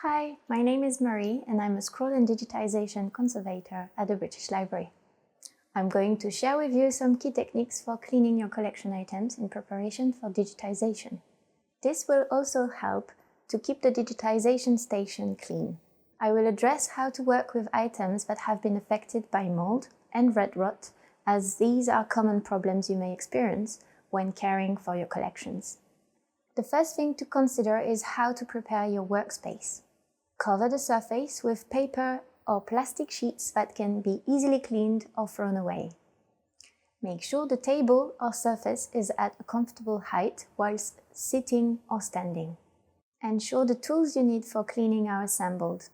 Hi, my name is Marie and I'm a Scroll and Digitization Conservator at the British Library. I'm going to share with you some key techniques for cleaning your collection items in preparation for digitization. This will also help to keep the digitization station clean. I will address how to work with items that have been affected by mold and red rot, as these are common problems you may experience when caring for your collections. The first thing to consider is how to prepare your workspace. Cover the surface with paper or plastic sheets that can be easily cleaned or thrown away. Make sure the table or surface is at a comfortable height whilst sitting or standing. Ensure the tools you need for cleaning are assembled.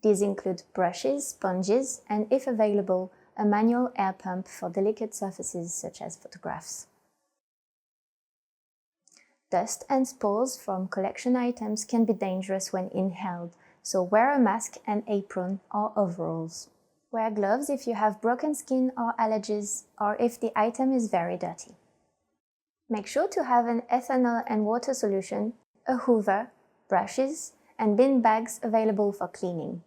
These include brushes, sponges, and if available, a manual air pump for delicate surfaces such as photographs. Dust and spores from collection items can be dangerous when inhaled, so wear a mask and apron or overalls. Wear gloves if you have broken skin or allergies, or if the item is very dirty. Make sure to have an ethanol and water solution, a hoover, brushes, and bin bags available for cleaning.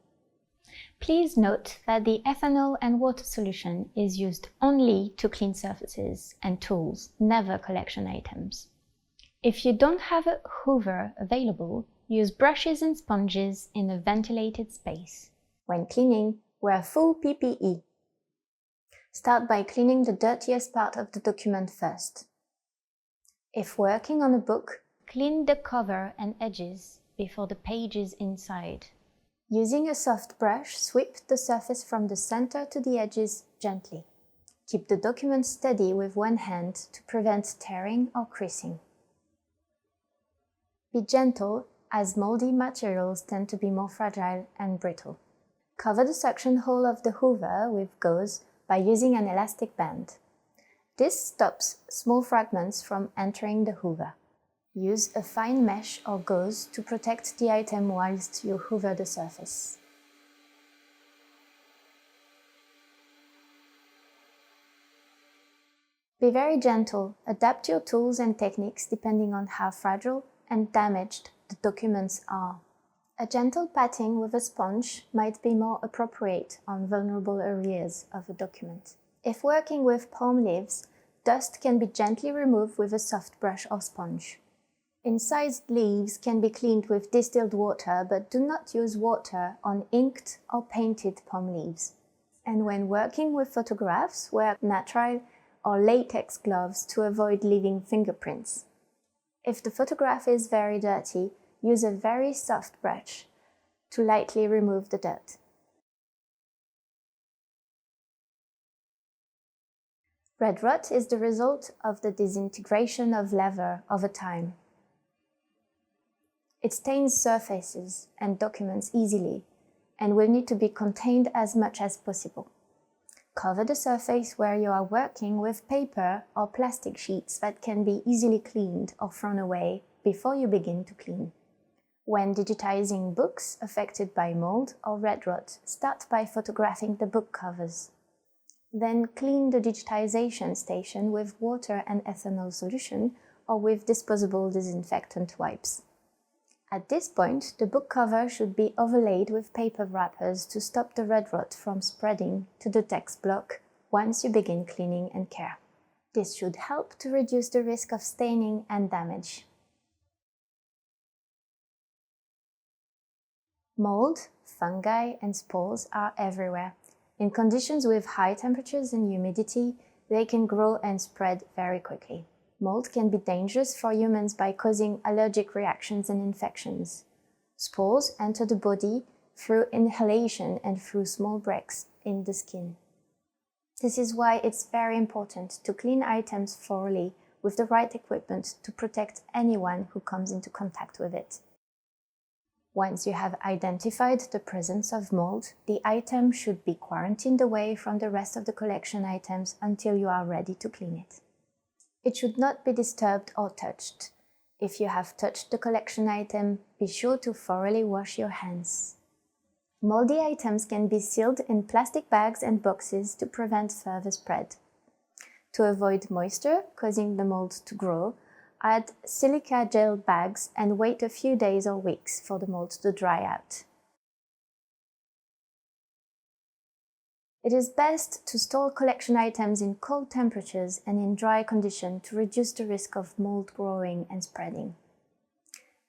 Please note that the ethanol and water solution is used only to clean surfaces and tools, never collection items. If you don't have a hoover available, use brushes and sponges in a ventilated space. When cleaning, wear full PPE. Start by cleaning the dirtiest part of the document first. If working on a book, clean the cover and edges before the pages inside. Using a soft brush, sweep the surface from the center to the edges gently. Keep the document steady with one hand to prevent tearing or creasing. Be gentle, as moldy materials tend to be more fragile and brittle. Cover the suction hole of the hoover with gauze by using an elastic band. This stops small fragments from entering the hoover. Use a fine mesh or gauze to protect the item whilst you hoover the surface. Be very gentle. Adapt your tools and techniques depending on how fragile and damaged the documents are. A gentle patting with a sponge might be more appropriate on vulnerable areas of a document. If working with palm leaves, dust can be gently removed with a soft brush or sponge. Incised leaves can be cleaned with distilled water, but do not use water on inked or painted palm leaves. And when working with photographs, wear nitrile or latex gloves to avoid leaving fingerprints. If the photograph is very dirty, use a very soft brush to lightly remove the dirt. Red rot is the result of the disintegration of leather over time. It stains surfaces and documents easily and will need to be contained as much as possible. Cover the surface where you are working with paper or plastic sheets that can be easily cleaned or thrown away before you begin to clean. When digitizing books affected by mold or red rot, start by photographing the book covers. Then clean the digitization station with water and ethanol solution or with disposable disinfectant wipes. At this point, the book cover should be overlaid with paper wrappers to stop the red rot from spreading to the text block once you begin cleaning and care. This should help to reduce the risk of staining and damage. Mold, fungi, and spores are everywhere. In conditions with high temperatures and humidity, they can grow and spread very quickly. Mold can be dangerous for humans by causing allergic reactions and infections. Spores enter the body through inhalation and through small breaks in the skin. This is why it's very important to clean items thoroughly with the right equipment to protect anyone who comes into contact with it. Once you have identified the presence of mold, the item should be quarantined away from the rest of the collection items until you are ready to clean it. It should not be disturbed or touched. If you have touched the collection item, be sure to thoroughly wash your hands. Moldy items can be sealed in plastic bags and boxes to prevent further spread. To avoid moisture causing the mold to grow, Add silica gel bags and wait a few days or weeks for the mold to dry out. It is best to store collection items in cold temperatures and in dry conditions to reduce the risk of mold growing and spreading.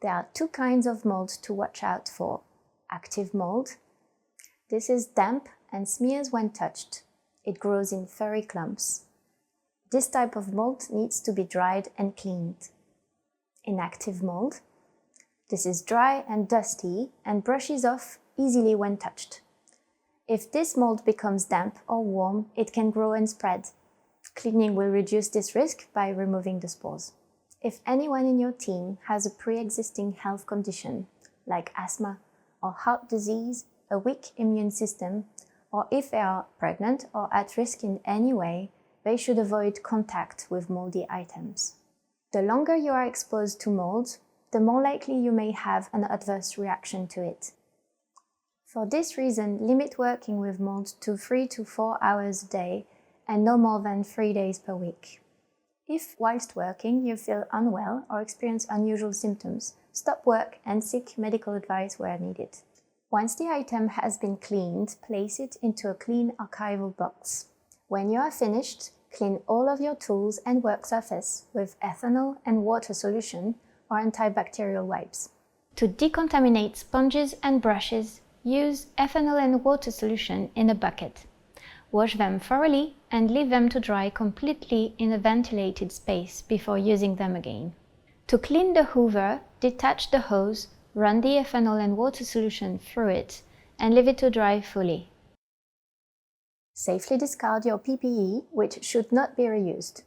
There are two kinds of mold to watch out for. Active mold. This is damp and smears when touched. It grows in furry clumps. This type of mold needs to be dried and cleaned. Inactive mold. This is dry and dusty and brushes off easily when touched. If this mold becomes damp or warm, it can grow and spread. Cleaning will reduce this risk by removing the spores. If anyone in your team has a pre-existing health condition, like asthma or heart disease, a weak immune system, or if they are pregnant or at risk in any way, they should avoid contact with moldy items. The longer you are exposed to mold, the more likely you may have an adverse reaction to it. For this reason, limit working with mold to 3 to 4 hours a day and no more than 3 days per week. If, whilst working, you feel unwell or experience unusual symptoms, stop work and seek medical advice where needed. Once the item has been cleaned, place it into a clean archival box. When you are finished, clean all of your tools and work surface with ethanol and water solution or antibacterial wipes. To decontaminate sponges and brushes, use ethanol and water solution in a bucket. Wash them thoroughly and leave them to dry completely in a ventilated space before using them again. To clean the hoover, detach the hose, run the ethanol and water solution through it, and leave it to dry fully. Safely discard your PPE, which should not be reused.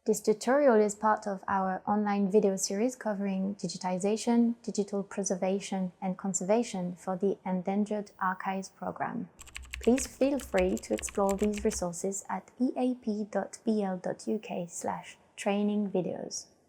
This tutorial is part of our online video series covering digitization, digital preservation, and conservation for the Endangered Archives program. Please feel free to explore these resources at eap.bl.uk/training videos.